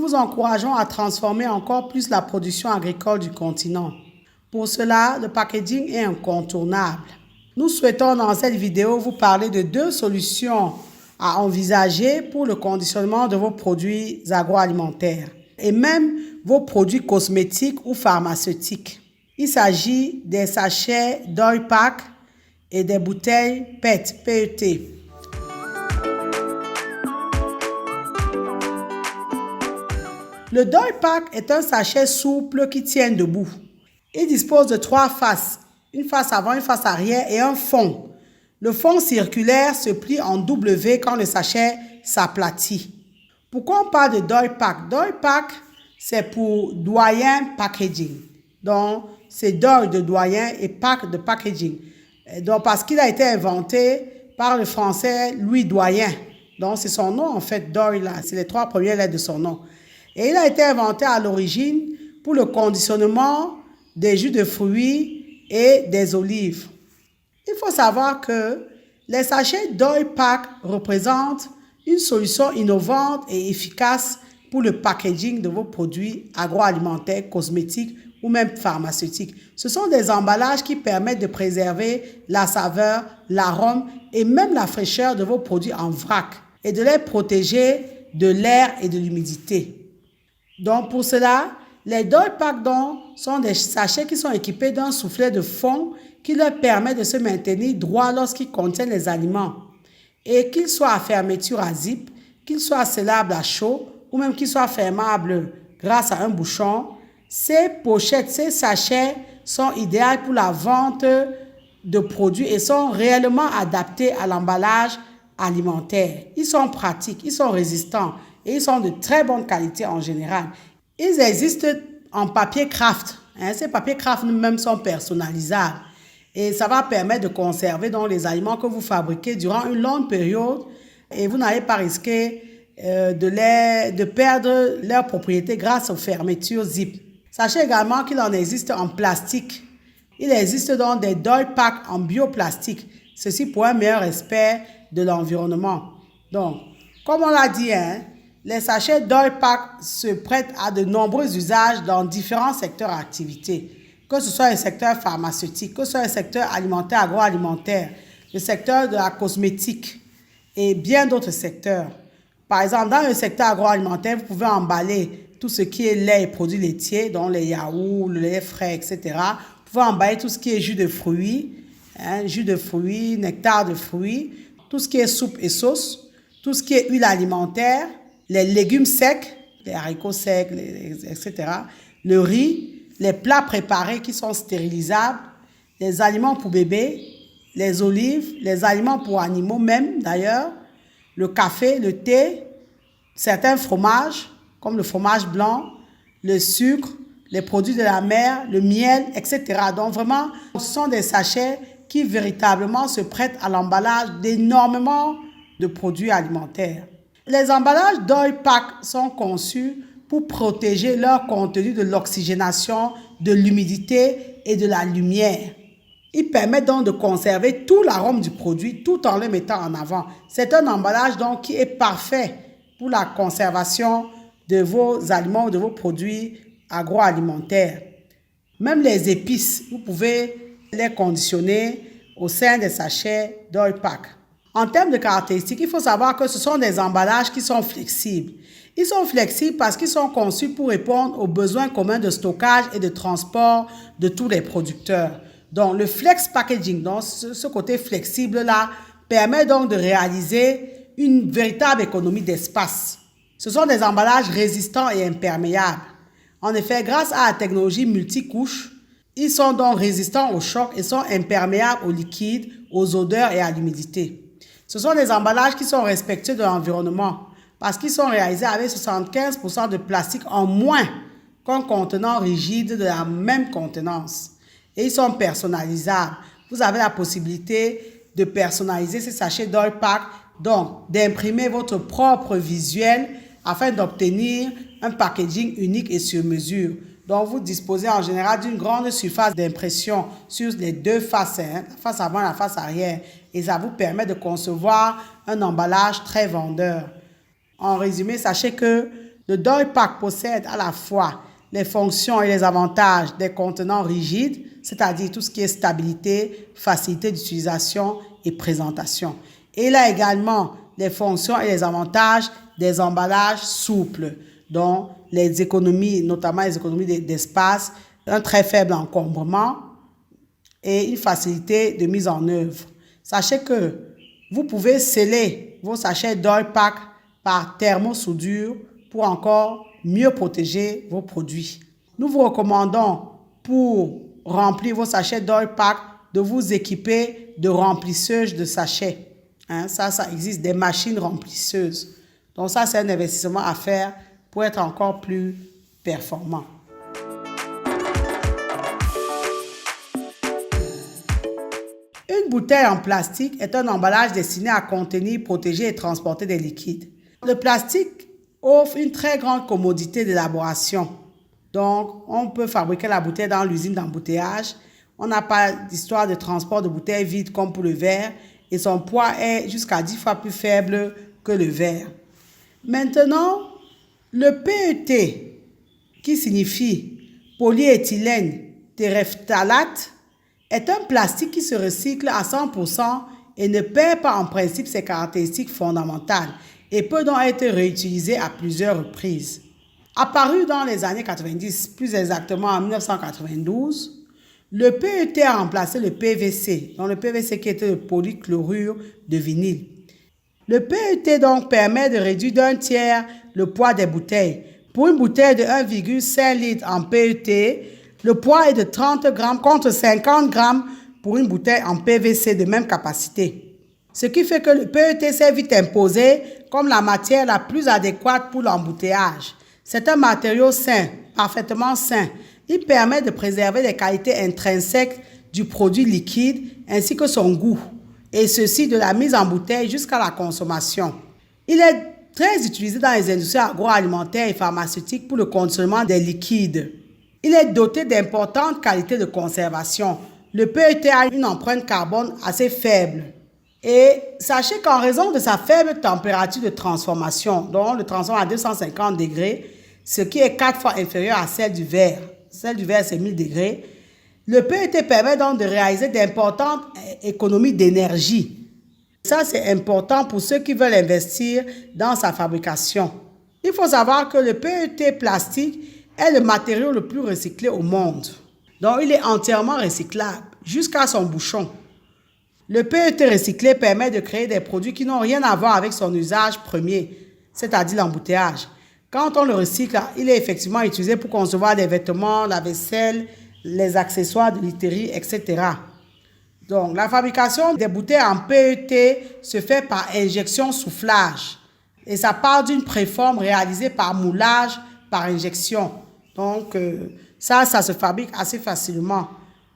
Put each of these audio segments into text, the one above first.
vous encourageons à transformer encore plus la production agricole du continent. Pour cela, le packaging est incontournable. Nous souhaitons dans cette vidéo vous parler de 2 solutions à envisager pour le conditionnement de vos produits agroalimentaires et même vos produits cosmétiques ou pharmaceutiques. Il s'agit des sachets Doypack et des bouteilles PET. Le Doypack est un sachet souple qui tient debout. Il dispose de 3 faces, une face avant, une face arrière et un fond. Le fond circulaire se plie en W quand le sachet s'aplatit. Pourquoi on parle de Doypack? Doypack, c'est pour doyen packaging. Donc, c'est Doy de doyen et pack de packaging. Donc, parce qu'il a été inventé par le français Louis Doyen. Donc, c'est son nom en fait, Doy là. C'est les 3 premières lettres de son nom. Et il a été inventé à l'origine pour le conditionnement des jus de fruits et des olives. Il faut savoir que les sachets Doypack représentent une solution innovante et efficace pour le packaging de vos produits agroalimentaires, cosmétiques ou même pharmaceutiques. Ce sont des emballages qui permettent de préserver la saveur, l'arôme et même la fraîcheur de vos produits en vrac et de les protéger de l'air et de l'humidité. Donc pour cela, les Doypack sont des sachets qui sont équipés d'un soufflet de fond qui leur permet de se maintenir droit lorsqu'ils contiennent les aliments et qu'ils soient à fermeture à zip, qu'ils soient sellables à chaud ou même qu'ils soient fermables grâce à un bouchon. Ces pochettes, ces sachets sont idéaux pour la vente de produits et sont réellement adaptés à l'emballage alimentaire. Ils sont pratiques, ils sont résistants et ils sont de très bonne qualité en général. Ils existent en papier craft. Ces papiers craft même sont personnalisables. Et ça va permettre de conserver donc les aliments que vous fabriquez durant une longue période et vous n'allez pas risquer de perdre leur propriété grâce aux fermetures zip. Sachez également qu'il en existe en plastique. Il existe donc des Doypack en bioplastique. Ceci pour un meilleur respect de l'environnement. Donc, comme on l'a dit, les sachets Doypack se prêtent à de nombreux usages dans différents secteurs d'activité. Que ce soit un secteur pharmaceutique, que ce soit un secteur alimentaire, agroalimentaire, le secteur de la cosmétique et bien d'autres secteurs. Par exemple, dans le secteur agroalimentaire, vous pouvez emballer tout ce qui est lait et produits laitiers, dont les yaourts, le lait frais, etc. Vous pouvez emballer tout ce qui est jus de fruits, nectar de fruits, tout ce qui est soupe et sauce, tout ce qui est huile alimentaire, les légumes secs, les haricots secs, etc., le riz, les plats préparés qui sont stérilisables, les aliments pour bébés, les olives, les aliments pour animaux même d'ailleurs, le café, le thé, certains fromages comme le fromage blanc, le sucre, les produits de la mer, le miel, etc. Donc vraiment, ce sont des sachets qui véritablement se prêtent à l'emballage d'énormément de produits alimentaires. Les emballages Doypack sont conçus pour protéger leur contenu de l'oxygénation, de l'humidité et de la lumière. Ils permettent donc de conserver tout l'arôme du produit tout en le mettant en avant. C'est un emballage donc qui est parfait pour la conservation de vos aliments ou de vos produits agroalimentaires. Même les épices, vous pouvez les conditionner au sein des sachets Doypack. En termes de caractéristiques, il faut savoir que ce sont des emballages qui sont flexibles. Ils sont flexibles parce qu'ils sont conçus pour répondre aux besoins communs de stockage et de transport de tous les producteurs. Donc, le flex packaging, donc ce côté flexible-là, permet donc de réaliser une véritable économie d'espace. Ce sont des emballages résistants et imperméables. En effet, grâce à la technologie multicouche, ils sont donc résistants au choc et sont imperméables aux liquides, aux odeurs et à l'humidité. Ce sont des emballages qui sont respectueux de l'environnement parce qu'ils sont réalisés avec 75% de plastique en moins qu'un contenant rigide de la même contenance. Et ils sont personnalisables. Vous avez la possibilité de personnaliser ces sachets Doypack, donc d'imprimer votre propre visuel afin d'obtenir un packaging unique et sur mesure. Donc, vous disposez en général d'une grande surface d'impression sur les 2 faces, la face avant et la face arrière. Et ça vous permet de concevoir un emballage très vendeur. En résumé, sachez que Le Doypack possède à la fois les fonctions et les avantages des contenants rigides, c'est-à-dire tout ce qui est stabilité, facilité d'utilisation et présentation. Et il a également les fonctions et les avantages des emballages souples, dont les économies, notamment les économies d'espace, un très faible encombrement et une facilité de mise en œuvre. Sachez que vous pouvez sceller vos sachets Doypack par thermosoudure pour encore mieux protéger vos produits. Nous vous recommandons, pour remplir vos sachets Doypack, de vous équiper de remplisseuses de sachets. Ça existe, des machines remplisseuses. Donc ça, c'est un investissement à faire pour être encore plus performant. Une bouteille en plastique est un emballage destiné à contenir, protéger et transporter des liquides. Le plastique offre une très grande commodité d'élaboration. Donc, on peut fabriquer la bouteille dans l'usine d'embouteillage. On n'a pas d'histoire de transport de bouteilles vides comme pour le verre et son poids est jusqu'à 10 fois plus faible que le verre. Maintenant, le PET, qui signifie polyéthylène terephthalate, est un plastique qui se recycle à 100% et ne perd pas en principe ses caractéristiques fondamentales et peut donc être réutilisé à plusieurs reprises. Apparu dans les années 90, plus exactement en 1992, le PET a remplacé le PVC, donc le PVC qui était le polychlorure de vinyle. Le PET donc permet de réduire d'un tiers le poids des bouteilles. Pour une bouteille de 1,5 litre en PET, le poids est de 30 grammes contre 50 grammes pour une bouteille en PVC de même capacité. Ce qui fait que le PET s'est vite imposé comme la matière la plus adéquate pour l'embouteillage. C'est un matériau sain, parfaitement sain. Il permet de préserver les qualités intrinsèques du produit liquide ainsi que son goût, et ceci de la mise en bouteille jusqu'à la consommation. Il est très utilisé dans les industries agroalimentaires et pharmaceutiques pour le conditionnement des liquides. Il est doté d'importantes qualités de conservation. Le PET a une empreinte carbone assez faible. Et sachez qu'en raison de sa faible température de transformation, donc le transforme à 250 degrés, ce qui est 4 fois inférieur à celle du verre. Celle du verre, c'est 1000 degrés. Le PET permet donc de réaliser d'importantes économies d'énergie. Ça, c'est important pour ceux qui veulent investir dans sa fabrication. Il faut savoir que le PET plastique est le matériau le plus recyclé au monde. Donc, il est entièrement recyclable jusqu'à son bouchon. Le PET recyclé permet de créer des produits qui n'ont rien à voir avec son usage premier, c'est-à-dire l'embouteillage. Quand on le recycle, il est effectivement utilisé pour concevoir des vêtements, la vaisselle, les accessoires de literie, etc. Donc, la fabrication des bouteilles en PET se fait par injection soufflage. Et ça part d'une préforme réalisée par moulage, par injection. Donc, ça se fabrique assez facilement.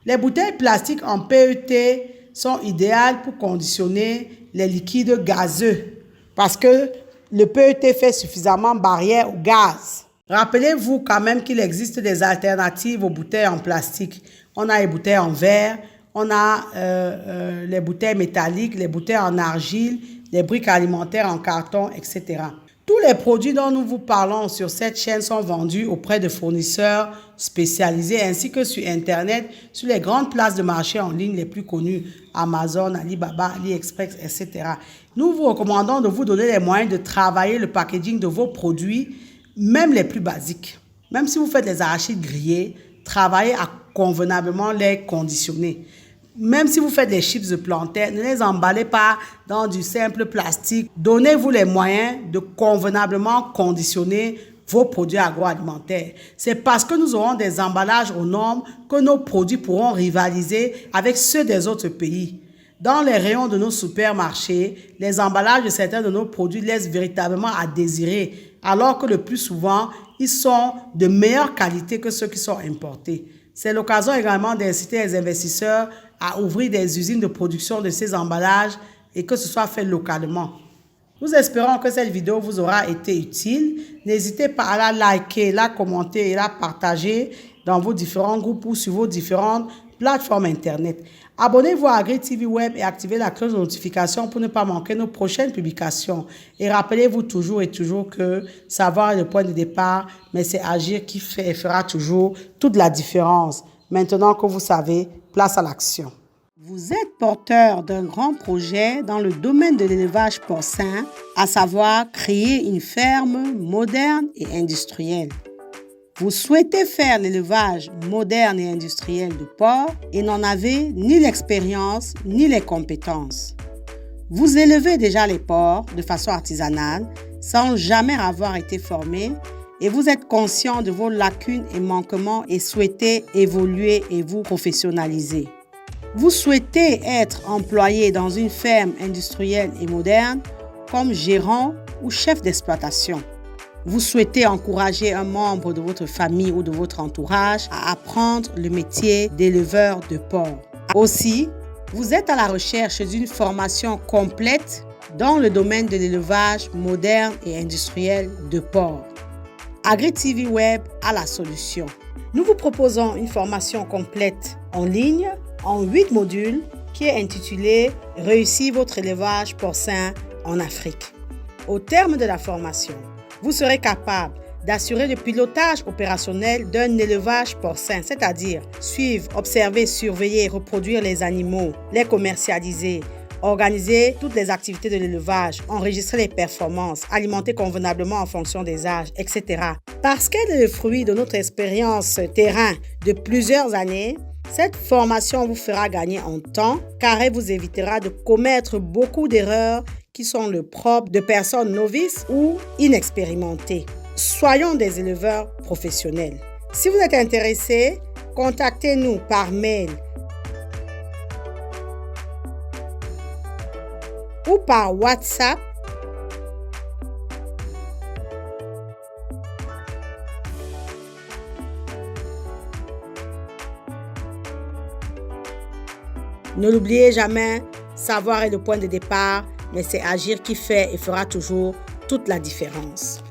Les bouteilles plastiques en PET sont idéales pour conditionner les liquides gazeux parce que le PET fait suffisamment barrière au gaz. Rappelez-vous quand même qu'il existe des alternatives aux bouteilles en plastique. On a les bouteilles en verre, on a les bouteilles métalliques, les bouteilles en argile, les briques alimentaires en carton, etc. Tous les produits dont nous vous parlons sur cette chaîne sont vendus auprès de fournisseurs spécialisés ainsi que sur Internet, sur les grandes places de marché en ligne les plus connues, Amazon, Alibaba, AliExpress, etc. Nous vous recommandons de vous donner les moyens de travailler le packaging de vos produits, même les plus basiques. Même si vous faites les arachides grillés, travaillez à convenablement les conditionner. Même si vous faites des chips de plantain, ne les emballez pas dans du simple plastique. Donnez-vous les moyens de convenablement conditionner vos produits agroalimentaires. C'est parce que nous aurons des emballages aux normes que nos produits pourront rivaliser avec ceux des autres pays. Dans les rayons de nos supermarchés, les emballages de certains de nos produits laissent véritablement à désirer, alors que le plus souvent, ils sont de meilleure qualité que ceux qui sont importés. C'est l'occasion également d'inciter les investisseurs à ouvrir des usines de production de ces emballages et que ce soit fait localement. Nous espérons que cette vidéo vous aura été utile. N'hésitez pas à la liker, la commenter et la partager dans vos différents groupes ou sur vos différentes plateformes Internet. Abonnez-vous à AgriTV Web et activez la cloche de notification pour ne pas manquer nos prochaines publications. Et rappelez-vous toujours et toujours que savoir est le point de départ, mais c'est agir qui fait et fera toujours toute la différence. Maintenant que vous savez, place à l'action. Vous êtes porteur d'un grand projet dans le domaine de l'élevage porcin, à savoir créer une ferme moderne et industrielle. Vous souhaitez faire l'élevage moderne et industriel de porcs et n'en avez ni l'expérience ni les compétences. Vous élevez déjà les porcs de façon artisanale sans jamais avoir été formé et vous êtes conscient de vos lacunes et manquements et souhaitez évoluer et vous professionnaliser. Vous souhaitez être employé dans une ferme industrielle et moderne comme gérant ou chef d'exploitation. Vous souhaitez encourager un membre de votre famille ou de votre entourage à apprendre le métier d'éleveur de porcs. Aussi, vous êtes à la recherche d'une formation complète dans le domaine de l'élevage moderne et industriel de porcs. AgriTV Web a la solution. Nous vous proposons une formation complète en ligne en 8 modules qui est intitulée « Réussir votre élevage porcin en Afrique ». Au terme de la formation, vous serez capable d'assurer le pilotage opérationnel d'un élevage porcin, c'est-à-dire suivre, observer, surveiller, reproduire les animaux, les commercialiser, organiser toutes les activités de l'élevage, enregistrer les performances, alimenter convenablement en fonction des âges, etc. Parce qu'elle est le fruit de notre expérience terrain de plusieurs années, cette formation vous fera gagner en temps car elle vous évitera de commettre beaucoup d'erreurs qui sont le propre de personnes novices ou inexpérimentées. Soyons des éleveurs professionnels. Si vous êtes intéressé, contactez-nous par mail ou par WhatsApp Ne l'oubliez jamais, savoir est le point de départ, mais c'est agir qui fait et fera toujours toute la différence.